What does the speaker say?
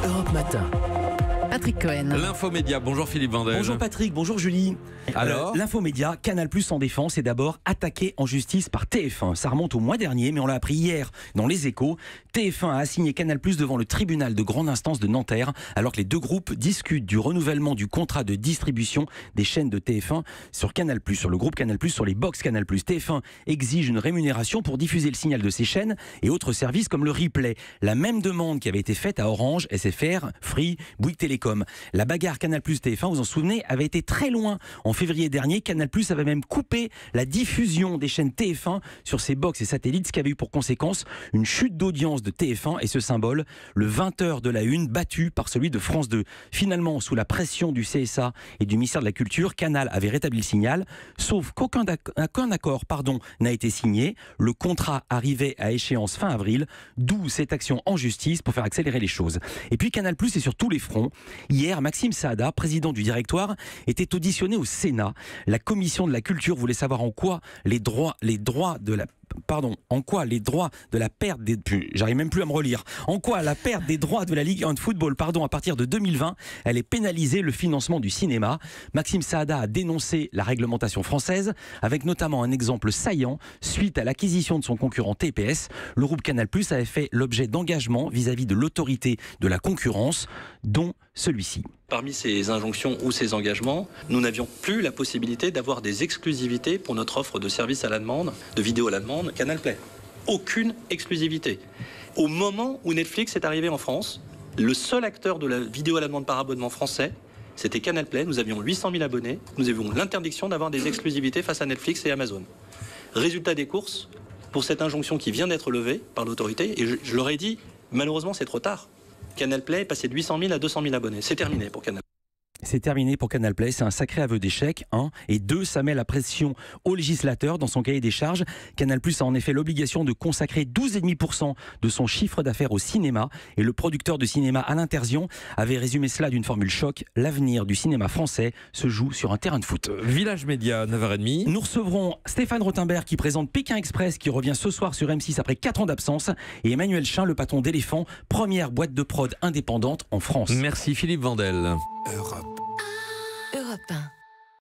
Europe Matin. Patrick Cohen. L'infomédia, bonjour Philippe Vandel. Bonjour Patrick, bonjour Julie. Alors l'infomédia, Canal+ en défense est d'abord attaqué en justice par TF1. Ça remonte au mois dernier, mais on l'a appris hier dans Les Échos. TF1 a assigné Canal+ devant le tribunal de grande instance de Nanterre, alors que les deux groupes discutent du renouvellement du contrat de distribution des chaînes de TF1 sur Canal+, sur le groupe Canal+, sur les box Canal+. TF1 exige une rémunération pour diffuser le signal de ces chaînes et autres services comme le replay. La même demande qui avait été faite à Orange, SFR, Free, Bouygues Télécom. La bagarre Canal+ TF1, vous en souvenez, avait été très loin. En février dernier, Canal+ avait même coupé la diffusion des chaînes TF1 sur ses box et satellites, ce qui avait eu pour conséquence une chute d'audience de TF1 et ce symbole, le 20h de la une, battu par celui de France 2. Finalement, sous la pression du CSA et du ministère de la Culture, Canal avait rétabli le signal, sauf qu'aucun accord n'a été signé. Le contrat arrivait à échéance fin avril, d'où cette action en justice pour faire accélérer les choses. Et puis Canal+ est sur tous les fronts. Hier, Maxime Saada, président du directoire, était auditionné au Sénat. La commission de la culture voulait savoir en quoi les droits de la perte des... J'arrive même plus à me relire. En quoi la perte des droits de la Ligue 1 de football, à partir de 2020, elle est pénalisée le financement du cinéma. Maxime Saada a dénoncé la réglementation française, avec notamment un exemple saillant. Suite à l'acquisition de son concurrent TPS, le groupe Canal+ avait fait l'objet d'engagements vis-à-vis de l'autorité de la concurrence, dont celui-ci. Parmi ces injonctions ou ces engagements, nous n'avions plus la possibilité d'avoir des exclusivités pour notre offre de services à la demande, de vidéo à la demande, Canal Play. Aucune exclusivité. Au moment où Netflix est arrivé en France, le seul acteur de la vidéo à la demande par abonnement français, c'était Canal Play. Nous avions 800 000 abonnés. Nous avions l'interdiction d'avoir des exclusivités face à Netflix et Amazon. Résultat des courses, pour cette injonction qui vient d'être levée par l'autorité, et je leur ai dit, malheureusement c'est trop tard. Canal Play est passé de 800 000 à 200 000 abonnés. C'est terminé pour Canal. C'est terminé pour Canal+, c'est un sacré aveu d'échec, 1. Et 2, ça met la pression au législateur dans son cahier des charges. Canal+ a en effet l'obligation de consacrer 12,5% de son chiffre d'affaires au cinéma. Et le producteur de cinéma Alain Terzian avait résumé cela d'une formule choc. L'avenir du cinéma français se joue sur un terrain de foot. Village Média, 9h30. Nous recevrons Stéphane Rothenberg qui présente Pékin Express, qui revient ce soir sur M6 après 4 ans d'absence. Et Emmanuel Chin, le patron d'Éléphant, première boîte de prod indépendante en France. Merci Philippe Vandel. Europe 1.